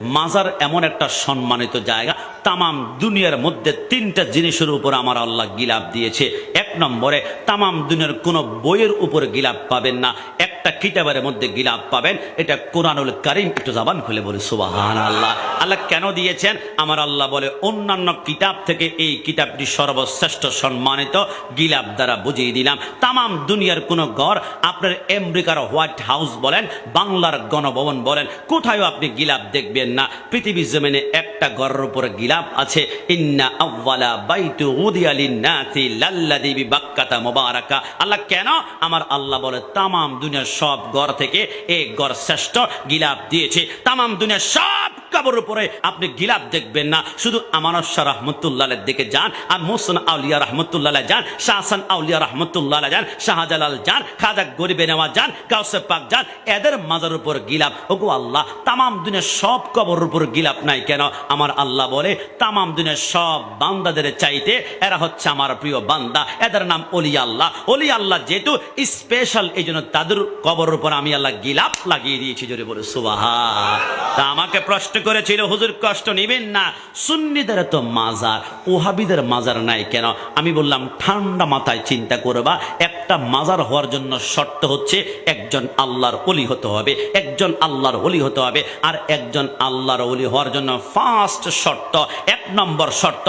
মাজার এমন একটা সম্মানিত জায়গা, তামাম দুনিয়ার মধ্যে তিনটা জিনিসের উপর আমার আল্লাহ গিলাফ দিয়েছে। এক নম্বরে, তামাম দুনিয়ার কোনো বইয়ের উপর গিলাফ পাবেন না, একটা কিতাবের মধ্যে গিলাফ পাবেন, এটা কোরআনুল কারীম। একটু জবান খুলে বলি সুবহানাল্লাহ। আল্লাহ কেন দিয়েছেন? আমার আল্লাহ বলে, অন্যান্য কিতাব থেকে এই কিতাবটি সর্বশ্রেষ্ঠ সম্মানিত, গিলাফ দ্বারা বুঝিয়ে দিলাম। তামাম দুনিয়ার কোনো ঘর, আপনার আমেরিকার হোয়াইট হাউস বলেন, বাংলার গণভবন বলেন, কোথায়ও আপনি গিলাফ দেখবেন না। পৃথিবীর জমিনে একটা ঘরের উপর গিলাফ আছে, ইন্না আউওয়ালা বাইতু উদিয়া লিন-নাসি লাল্লাযী বিবাক্কাতা মুবারাকা। আল্লাহ কেন? আমার আল্লাহ বলে, তামাম দুনিয়ার সব ঘর থেকে এই ঘর শ্রেষ্ঠ, গিলাফ দিয়েছে। তামাম দুনিয়ার সব কবর উপরে আপনি গিলাফ দেখবেন না। শুধু আমানত শাহ রহমতুল্লাহর দিকে যান, আর মুহসিন আউলিয়া রহমতুল্লাহ যান, শাহ হাসান আউলিয়া রহমতুল্লাহ যান, শাহজালাল যান, খাজা গরিবে নেওয়াজ যান, গাউসে পাক যান, এদের মাজার উপর গিলাফ। ওগো আল্লাহ, তামাম দুনিয়ার সব কবর উপর গিলাফ নাই কেন? আমার আল্লাহ বলে, তামাম দুনিয়ার সব বান্দাদের চাইতে এরা হচ্ছে আমার প্রিয় বান্দা, এদের নাম ওলি আল্লাহ। ওলি আল্লাহ যেহেতু স্পেশাল, এই জন্য তাদের কবর উপর আমি আল্লাহ গিলাফ লাগিয়ে দিয়েছি। জোরে বলে সুবহান। তা আমাকে প্রশ্ন করেছিল, হুজুর কষ্ট নেবেন না, সুন্নিদের তো মাজার, ওহাবিদের মাজার নাই কেন? আমি বললাম, ঠান্ডা মাথায় চিন্তা করবা, একটা মাজার হওয়ার জন্য শর্ত হচ্ছে একজন আল্লাহর ওলি হতে হবে, একজন আল্লাহর ওলি হতে হবে। আর একজন আল্লাহর ওলি হওয়ার জন্য ফার্স্ট শর্ত, এক নম্বর শর্ত,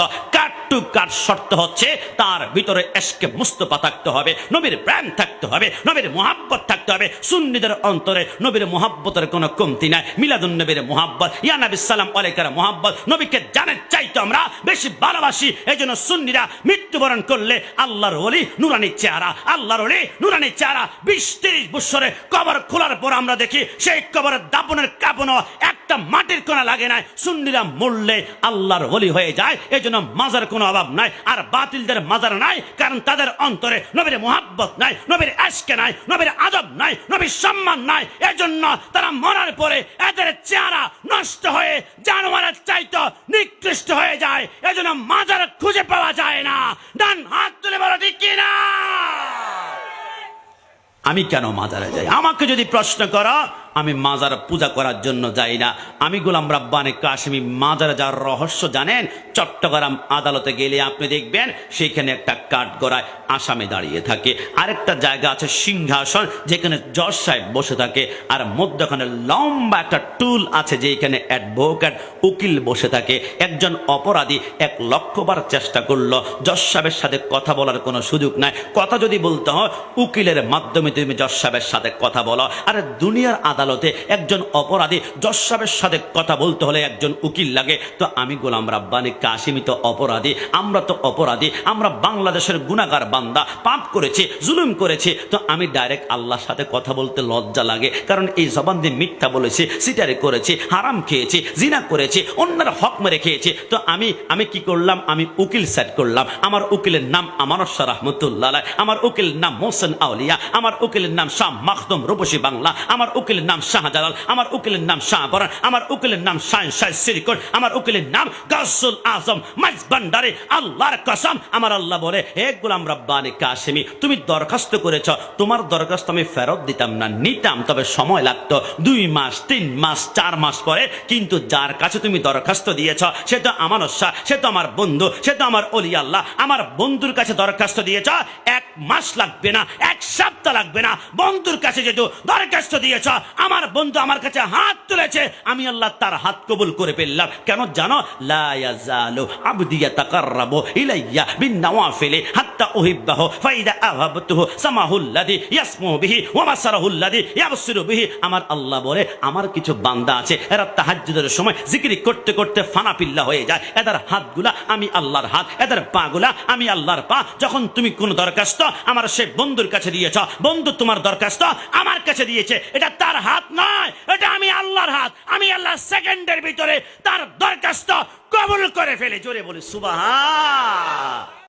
শর্ত হচ্ছে তার ভিতরে এশকে মুস্তাফা থাকতে হবে, নবীর প্রেম থাকতে হবে, নবীর মুহাব্বত থাকতে হবে। সুন্নিদের অন্তরে নবীর মুহাব্বতের কোনো কমতি নাই। মিলাদুন নবীর মুহাব্বত, ইয়া নবী সালাম আলাইকার মুহাব্বত, নবীকে জানের চাইতে আমরা বেশি ভালোবাসি। এই জন্য সুন্নিরা মৃত্যুবরণ করলে আল্লাহর ওলি নুরানি চেহারা, আল্লাহর ওলি নুরানি চেহারা। 20-30 বছরে কবর খোলার পর আমরা দেখি সেই কবরের দাপনের কাপনও একটা মাটির কোনা লাগে নাই। সুন্নিরা মরলে আল্লাহর ওলি হয়ে যায়। এই জন্য মাজার কোনো অভাব নাই। আর বাতিলদের মাজার নাই, কারণ তাদের অন্তরে নবীর মুহাব্বত নাই, নবীর আশকে নাই, নবীর আদব নাই, নবীর সম্মান নাই। এজন্য তারা মরার পরে এদের চেহারা নষ্ট হয়ে জানোয়ারের চাইতে নিকৃষ্ট হয়ে যায়। এজন্য মাজার খুঁজে পাওয়া যায় না। ডান হাত তুলে বলো ঠিক কিনা? আমি কেন মাজারে যাই? আমাকে যদি প্রশ্ন করো, আমি মাজার পূজা করার জন্য যাই না। আমি গোলাম রাব্বানী কাশেমী মাজারে যাওয়ার রহস্য জানেন? চট্টগ্রাম আদালতে গেলে আপনি দেখবেন সেখানে একটা কাঠগড়ায় আসামি দাঁড়িয়ে থাকে, আরেকটা জায়গা আছে সিংহাসন, যেখানে জজ সাহেব বসে থাকে, আর মধ্যখানে লম্বা একটা টুল আছে যেখানে অ্যাডভোকেট উকিল বসে থাকে। একজন অপরাধী 1 লক্ষবার চেষ্টা করলো, জজ সাহেবের সাথে কথা বলার কোনো সুযোগ নাই। কথা যদি বলতে হয়, উকিলের মাধ্যমে তুমি জজ সাহেবের সাথে কথা বলো। আর দুনিয়ার আদালতে একজন অপরাধী জজ সাহেবের সাথে কথা বলতে হলে একজন উকিল লাগে। তো আমি গোলাম রাব্বানী কাশেমী তো অপরাধী, আমরা তো অপরাধী, আমরা বাংলাদেশের গুনাহগার বান্দা, পাপ করেছি, জুলুম করেছি। তো আমি ডাইরেক্ট আল্লাহর সাথে কথা বলতে লজ্জা লাগে, কারণ এই জবান দিয়ে মিথ্যা বলেছি, সিটারি করেছি, হারাম খেয়েছি, জিনা করেছি, অন্যের হক মেরে খেয়েছি। তো আমি কি করলাম? আমি উকিল সেট করলাম। আমার উকিলের নাম আমানত শাহ রহমতুল্লাহ, আমার উকিলের নাম মোহসেন আউলিয়া, আমার উকিলের নাম শাহ মাখদুম রূপসী বাংলা, আমার উকিলের নাম শাহজালাল, আমার উকিলের নাম শাহ বরান, আমার উকিলের নাম শাহ সিরিকুল, আমার উকিলের নাম গাউসুল আজম মাইজ ভান্ডারী। আল্লাহর কসম, আমার আল্লাহ বলে, হে গোলাম রাব্বানী কাশেমী, তুমি দরখাস্ত করেছ, তোমার দরখাস্ত আমি ফেরত দিতাম না, নিতাম, তবে সময় লাগতো 2 মাস, 3 মাস, 4 মাস পরে। কিন্তু যার কাছে তুমি দরখাস্ত দিয়েছ সে তো আমানত শাহ, সে তো আমার বন্ধু, সে তো আমার ওলি আল্লাহ। আমার বন্ধুর কাছে দরখাস্ত দিয়েছ, 1 মাস লাগবে না, 1 সপ্তাহ লাগবে না। বন্ধুর কাছে যেহেতু দরখাস্ত দিয়েছ, আমার বন্ধু আমার কাছে হাত তুলেছে, আমি আল্লাহ তার হাত কবুল করে ফেললাম। কেন জানো? লা ইয়াজালু আবদি ইয়াতাকাররাবু ইলাইয়া বিন-নওয়াফিল হাত্তা উহিব্বাহু ফাইদা আহাবতুহু সামাহুল্লাযী ইয়াসমু বিহি ওয়া বাসারুহুল্লাযী ইয়াবসিরু বিহি। আমার আল্লাহ বলে, আমার কিছু বান্দা আছে, এরা তাহাজ্জুদের সময় জিকির করতে করতে ফানা পিল্লা হয়ে যায়। এদের হাতগুলা আমি আল্লাহর হাত, এদের পাগুলা আমি আল্লাহর পা। যখন তুমি কোন দরখাস্ত আমার সে বন্ধুর কাছে দিয়েছ, বন্ধু তোমার দরখাস্ত আমার কাছে দিয়েছে, এটা তার হাত নয়, এটা আমি আল্লাহর হাত। আমি আল্লাহ সেকেন্ডের ভিতরে তার দরখাস্ত কবুল করে ফেলে। জোরে বলি সুবহান।